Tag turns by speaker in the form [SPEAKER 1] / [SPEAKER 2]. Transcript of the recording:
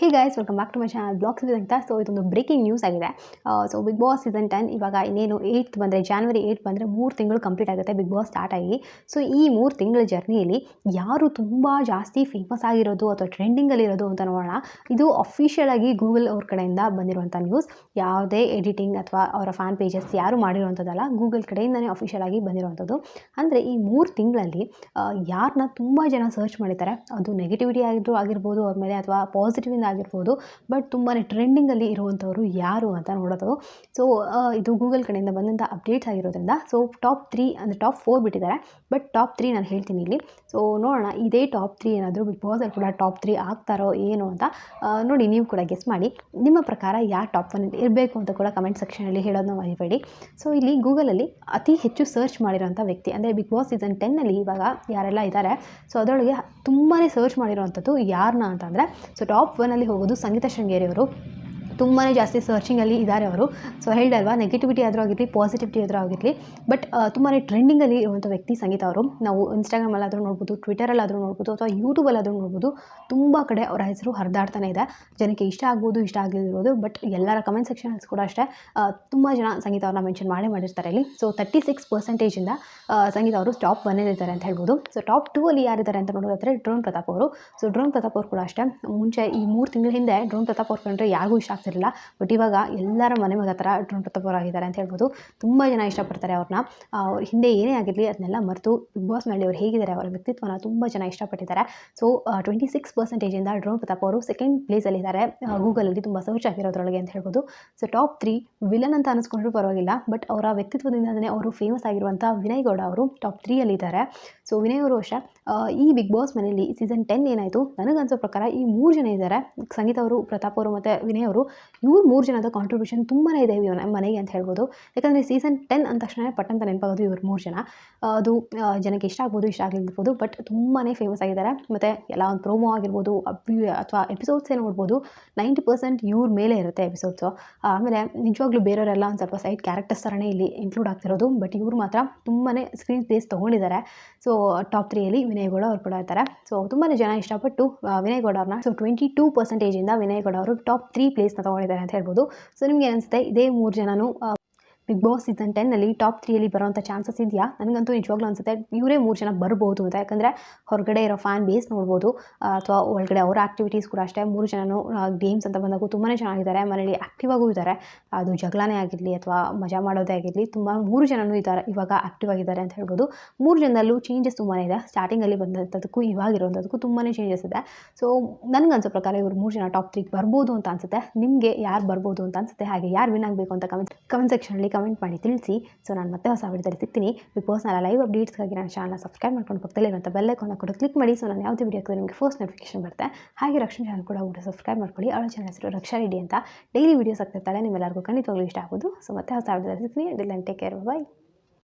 [SPEAKER 1] Hey guys, welcome back to my channel vlogs with ಅಂತ. So ಇದೊಂದು breaking news ಆಗಿದೆ. So Bigg Boss season 10 ಇವಾಗ ಇನ್ನೇನು 8th ಬಂದರೆ, ಜಾನ್ವರಿ 8 ಬಂದರೆ 3 ತಿಂಗಳು ಕಂಪ್ಲೀಟ್ ಆಗುತ್ತೆ ಬಿಗ್ ಬಾಸ್ ಸ್ಟಾರ್ಟ್ ಆಗಿ. ಸೊ ಈ 3 ತಿಂಗಳ ಜರ್ನಿಯಲ್ಲಿ ಯಾರು ತುಂಬ ಜಾಸ್ತಿ ಫೇಮಸ್ ಆಗಿರೋದು ಅಥವಾ ಟ್ರೆಂಡಿಂಗಲ್ಲಿರೋದು ಅಂತ ನೋಡೋಣ. ಇದು ಅಫಿಷಿಯಲ್ ಆಗಿ ಗೂಗಲ್ ಅವ್ರ ಕಡೆಯಿಂದ ಬಂದಿರುವಂಥ ನ್ಯೂಸ್. ಯಾವುದೇ ಎಡಿಟಿಂಗ್ ಅಥವಾ ಅವರ ಫ್ಯಾನ್ ಪೇಜಸ್ ಯಾರು ಮಾಡಿರುವಂಥದ್ದಲ್ಲ, ಗೂಗಲ್ ಕಡೆಯಿಂದನೇ ಅಫಿಷಿಯಲ್ ಆಗಿ ಬಂದಿರುವಂಥದ್ದು. ಅಂದರೆ ಈ 3 ತಿಂಗಳಲ್ಲಿ ಯಾರನ್ನ ತುಂಬ ಜನ ಸರ್ಚ್ ಮಾಡಿದ್ದಾರೆ, ಅದು ನೆಗೆಟಿವಿಟಿ ಆಗಿರ್ಬೋದು ಅವ್ರ ಮೇಲೆ ಅಥವಾ ಪಾಸಿಟಿವಿಂದ ಆಗಿರ್ಬೋದು. ಬಟ್ ತುಂಬಾ ಟ್ರೆಂಡಿಂಗಲ್ಲಿ ಇರುವಂಥವ್ರು ಯಾರು ಅಂತ ನೋಡೋದು. ಸೊ ಇದು ಗೂಗಲ್ ಕಡೆಯಿಂದ ಬಂದಂಥ ಅಪ್ಡೇಟ್ಸ್ ಆಗಿರೋದ್ರಿಂದ ಸೊ ಟಾಪ್ 3 ಅಂದರೆ ಟಾಪ್ 4 ಬಿಟ್ಟಿದ್ದಾರೆ. ಬಟ್ ಟಾಪ್ 3 ನಾನು ಹೇಳ್ತೀನಿ ಇಲ್ಲಿ. ಸೊ ನೋಡೋಣ ಇದೇ ಟಾಪ್ 3 ಏನಾದರೂ ಬಿಗ್ ಬಾಸಲ್ಲಿ ಕೂಡ ಟಾಪ್ 3 ಆಗ್ತಾರೋ ಏನು ಅಂತ ನೋಡಿ. ನೀವು ಕೂಡ ಗೆಸ್ ಮಾಡಿ, ನಿಮ್ಮ ಪ್ರಕಾರ ಯಾರು ಟಾಪ್ 1 ಇರಬೇಕು ಅಂತ ಕೂಡ ಕಮೆಂಟ್ ಸೆಕ್ಷನಲ್ಲಿ ಹೇಳೋದನ್ನ ಮರಿಬೇಡಿ. ಸೊ ಇಲ್ಲಿ ಗೂಗಲಲ್ಲಿ ಅತಿ ಹೆಚ್ಚು ಸರ್ಚ್ ಮಾಡಿರೋಂಥ ವ್ಯಕ್ತಿ ಅಂದರೆ ಬಿಗ್ ಬಾಸ್ ಸೀಸನ್ 10ನಲ್ಲಿ ಇವಾಗ ಯಾರೆಲ್ಲ ಇದ್ದಾರೆ, ಸೊ ಅದರೊಳಗೆ ತುಂಬಾ ಸರ್ಚ್ ಮಾಡಿರೋವಂಥದ್ದು ಯಾರನ್ನ ಅಂತಂದರೆ, ಸೊ ಟಾಪ್ 1ಅಲ್ಲಿ ಹೋಗೋದು ಸಂಗೀತ ಶೃಂಗೇರಿ ಅವರು. ತುಂಬಾ ಜಾಸ್ತಿ ಸರ್ಚಿಂಗಲ್ಲಿ ಇದ್ದಾರೆ ಅವರು. ಸೊ ಹೇಳ್ದಲ್ವಾ, ನೆಗೆಟಿವಿಟಿ ಆದರೂ ಆಗಿರಲಿ, ಪಾಸಿಟಿವಿಟಿ ಆದರೂ ಆಗಿರಲಿ, ಬಟ್ ತುಂಬಾ ಟ್ರೆಂಡಿಂಗಲ್ಲಿ ಇರುವಂಥ ವ್ಯಕ್ತಿ ಸಂಗೀತ ಅವರು. ನಾವು ಇನ್ಸ್ಟಾಗ್ರಾಮಲ್ಲಾದರೂ ನೋಡ್ಬೋದು, ಟ್ವಿಟರಲ್ಲಾದರೂ ನೋಡ್ಬೋದು, ಅಥವಾ ಯೂಟ್ಯೂಬಲ್ಲಾದರೂ ನೋಡ್ಬೋದು. ತುಂಬ ಕಡೆ ಅವರ ಹೆಸರು ಹರಿದಾಡ್ತಾನೆ ಇದೆ. ಜನಕ್ಕೆ ಇಷ್ಟ ಆಗ್ಬೋದು, ಇಷ್ಟ ಆಗಿರ್ಬೋದು, ಬಟ್ ಎಲ್ಲರ ಕಮೆಂಟ್ ಸೆಕ್ಷನ್ಸ್ ಕೂಡ ಅಷ್ಟೇ ತುಂಬ ಜನ ಸಂಗೀತ ಅವ್ರನ್ನ ಮೆನ್ಷನ್ ಮಾಡಿರ್ತಾರೆ ಇಲ್ಲಿ. ಸೊ 36% ಸಂಗೀತ ಅವರು ಟಾಪ್ 1 ಇದ್ದಾರೆ ಅಂತ ಹೇಳ್ಬೋದು. ಸೊ ಟಾಪ್ 2 ಅಲ್ಲಿ ಯಾರಿದ್ದಾರೆ ಅಂತ ನೋಡೋದಾದರೆ ಡ್ರೋನ್ ಪ್ರತಾಪ್ ಅವರು. ಸೊ ಡ್ರೋನ್ ಪ್ರತಾಪ್ ಅವರು ಕೂಡ ಅಷ್ಟೇ, ಮುಂಚೆ ಈ 3 ತಿಂಗಳ ಹಿಂದೆ ಡ್ರೋನ್ ಪ್ರತಾಪ್ ಅವ್ರ ಕಂಡ್ರೆ ಯಾರಿಗೂ ಇಷ್ಟ ಆಗ್ತಿರಲಿಲ್ಲ. ಬಟ್ ಇವಾಗ ಎಲ್ಲರ ಮನೆ ಮಗ ಥರ ಡ್ರೋನ್ ಪ್ರತಾಪ್ ಅವರು ಆಗಿದ್ದಾರೆ ಅಂತ ಹೇಳ್ಬೋದು. ತುಂಬ ಜನ ಇಷ್ಟಪಡ್ತಾರೆ ಅವ್ರನ್ನ. ಅವ್ರ ಹಿಂದೆ ಏನೇ ಆಗಿರಲಿ ಅದನ್ನೆಲ್ಲ ಮರೆತು ಬಿಗ್ ಬಾಸ್ ಮೇಲೆ ಅವ್ರು ಹೇಗಿದ್ದಾರೆ, ಅವರ ವ್ಯಕ್ತಿತ್ವನ ತುಂಬ ಜನ ಇಷ್ಟಪಟ್ಟಿದ್ದಾರೆ. ಸೊ 26%ಇಂದ ಡ್ರೋನ್ ಪ್ರತಾಪ್ ಅವರು ಸೆಕೆಂಡ್ ಪ್ಲೇಸಲ್ಲಿದ್ದಾರೆ ಗೂಗಲಲ್ಲಿ, ತುಂಬ ಸರ್ಚ್ ಆಗಿರೋದ್ರೊಳಗೆ ಅಂತ ಹೇಳ್ಬೋದು. ಸೊ ಟಾಪ್ 3 ವಿಲನ್ ಅಂತ ಅನಿಸ್ಕೊಂಡ್ರೂ ಪರವಾಗಿಲ್ಲ, ಬಟ್ ಅವರ ವ್ಯಕ್ತಿತ್ವದಿಂದಲೇ ಅವರು ಫೇಮಸ್ ಆಗಿರುವಂಥ ವಿನಯ್ ಗೌಡ ಅವರು ಟಾಪ್ 3ಯಲ್ಲಿದ್ದಾರೆ. ಸೊ ವಿನಯ್ ಅವರು ಅಷ್ಟೇ ಈ ಬಿಗ್ ಬಾಸ್ ಮನೆಯಲ್ಲಿ ಸೀಸನ್ 10 ಏನಾಯಿತು, ನನಗನ್ಸೋ ಪ್ರಕಾರ ಈ 3 ಜನ ಇದ್ದಾರೆ, ಸಂಗೀತ ಅವರು, ಪ್ರತಾಪ್ ಅವರು ಮತ್ತು ವಿನಯ್ ಅವರು. ಇವ್ರು 3 ಜನದ ಕಾಂಟ್ರಿಬ್ಯೂಷನ್ ತುಂಬಾ ಇದೆ ಮನೆಗೆ ಅಂತ ಹೇಳ್ಬೋದು. ಯಾಕಂದರೆ ಸೀಸನ್ 10 ಅಂದ ತಕ್ಷಣ ಪಟ್ಟಂತ ನೆನಪಾಗೋದು ಇವ್ರು 3 ಜನ. ಅದು ಜನಕ್ಕೆ ಇಷ್ಟ ಆಗ್ಬೋದು, ಇಷ್ಟ ಆಗಲಿರ್ಬೋದು, ಬಟ್ ತುಂಬಾ ಫೇಮಸ್ ಆಗಿದ್ದಾರೆ. ಮತ್ತು ಎಲ್ಲ ಒಂದು ಪ್ರೋಮೋ ಆಗಿರ್ಬೋದು ಅಥವಾ ಎಪಿಸೋಡ್ಸೇ ನೋಡ್ಬೋದು, 90% ಇವ್ರ ಮೇಲೆ ಇರುತ್ತೆ ಎಪಿಸೋಡ್ಸು. ಆಮೇಲೆ ನಿಜವಾಗ್ಲೂ ಬೇರೆಯವರೆಲ್ಲ ಒಂದು ಸ್ವಲ್ಪ ಸೈಡ್ ಕ್ಯಾರೆಕ್ಟರ್ಸ್ ಥರನೇ ಇಲ್ಲಿ ಇನ್ಕ್ಲೂಡ್ ಆಗ್ತಿರೋದು, ಬಟ್ ಇವರು ಮಾತ್ರ ತುಂಬಾ ಸ್ಕ್ರೀನ್ ಸ್ಪೇಸ್ ತೊಗೊಂಡಿದ್ದಾರೆ. ಸೊ ಟಾಪ್ 3ಯಲ್ಲಿ ವಿನಯ್ ಗೌಡ ಅವ್ರು ಕೂಡ ಇರ್ತಾರೆ. ಸೊ ತುಂಬಾ ಜನ ಇಷ್ಟಪಟ್ಟು ವಿನಯ್ ಗೌಡ ಅವ್ರನ್ನ, ಸೊ 22%ಇಂದ ವಿನಯ್ ಗೌಡ ಅವರು ಟಾಪ್ 3 ಪ್ಲೇಸ್ನ ತೊಗೊಂಡಿದ್ದಾರೆ ಅಂತ ಹೇಳ್ಬೋದು. ಸೊ ನಿಮಗೆ ಅನಿಸುತ್ತೆ ಇದೇ 3 ಜನನು ಬಿಗ್ ಬಾಸ್ ಸೀಸನ್ 10ನಲ್ಲಿ ಟಾಪ್ 3ಯಲ್ಲಿ ಬರೋವಂಥ ಚಾನ್ಸಸ್ ಇದೆಯಾ? ನನಗಂತೂ ನಿಜವಾಗ್ಲೂ ಅನಿಸುತ್ತೆ ಇವರೇ 3 ಜನ ಬರ್ಬೋದು ಅಂತ. ಯಾಕಂದರೆ ಹೊರಗಡೆ ಇರೋ ಫ್ಯಾನ್ ಬೇಸ್ ನೋಡ್ಬೋದು, ಅಥವಾ ಒಳಗಡೆ ಅವರ ಆ್ಯಕ್ಟಿವಿಟೀಸ್ ಕೂಡ ಅಷ್ಟೇ. 3 ಜನನು ಗೇಮ್ಸ್ ಅಂತ ಬಂದಾಗೂ ತುಂಬಾ ಚೆನ್ನಾಗಿದ್ದಾರೆ, ಮನೇಲಿ ಆ್ಯಕ್ಟಿವ್ ಆಗೂ ಇದ್ದಾರೆ. ಅದು ಜಗಳನೇ ಆಗಿರಲಿ ಅಥವಾ ಮಜಾ ಮಾಡೋದೇ ಆಗಿರಲಿ, ತುಂಬ 3 ಜನನು ಇದ್ದಾರೆ ಇವಾಗ ಆ್ಯಕ್ಟಿವ್ ಆಗಿದ್ದಾರೆ ಅಂತ ಹೇಳ್ಬೋದು. 3 ಜನದಲ್ಲೂ ಚೇಂಜಸ್ ತುಂಬಾ ಇದೆ. ಸ್ಟಾರ್ಟಿಂಗಲ್ಲಿ ಬಂದಂಥದ್ದಕ್ಕೂ ಇವಾಗಿರೋಂಥದ್ದಕ್ಕೂ ತುಂಬಾ ಚೇಂಜಸ್ ಇದೆ. ಸೊ ನನಗನ್ಸೋ ಪ್ರಕಾರ ಇವರು 3 ಜನ ಟಾಪ್ 3 ಬರ್ಬೋದು ಅಂತ ಅನಿಸುತ್ತೆ. ನಿಮಗೆ ಯಾರು ಬರ್ಬೋದು ಅಂತ ಅನಿಸುತ್ತೆ, ಹಾಗೆ ಯಾರು ವಿನ್ ಆಗಬೇಕು ಅಂತ ಕಮೆಂಟ್ ಸೆಕ್ಷನಲ್ಲಿ ಕಮೆಂಟ್ ಮಾಡಿ ತಿಳಿಸಿ. ಸೊ ನಾನು ಮತ್ತೆ ಹೊಸ ವಿಡಿಯೋದಲ್ಲಿ ಸಿಗ್ತೀನಿ. ಬಿಗ್ ಬಾಸ್ನ ಲೈವ್ ಅಪ್ಡೇಟ್ಸ್ಗಾಗಿ ನನ್ನ ಚಾನಲ್ನ ಸಬ್ಸ್ಕ್ರೈಬ್ ಮಾಡ್ಕೊಂಡು ಪಕ್ಕದಲ್ಲಿರುವಂಥ ಬೆಲ್ ಐಕಾನ್ನ ಕೂಡ ಕ್ಲಿಕ್ ಮಾಡಿ. ಸೊ ನಾನು ಯಾವುದೇ ವಿಡಿಯೋ ಹಾಕಿದ್ರೆ ನಿಮಗೆ ಫಸ್ಟ್ ನೋಟಿಫಿಕೇಶನ್ ಬರುತ್ತೆ. ಹಾಗೆ ರಕ್ಷಣಾ ಚಾನಲ್ ಕೂಡ ಸಬ್ಸ್ಕ್ರೈಬ್ ಮಾಡ್ಕೊಳ್ಳಿ. ಅವಳ ಚಾನಲ್ ಹೆಸರು ರಕ್ಷಾ ರೆಡ್ಡಿ ಅಂತ. ಡೈಲಿ ವೀಡಿಯೋಸ್ ಆಗ್ತಿರ್ತಾಳೆ, ನಿಮ್ಮೆಲ್ಲರಿಗೂ ಖಂಡಿತವಾಗ್ಲೂ ಇಷ್ಟ ಆಗೋದು. ಸೊ ಮತ್ತೆ ಹೊಸ ವಿಡಿಯೋದಲ್ಲಿ ಸಿಗ್ತೀನಿ. Till then take care, by.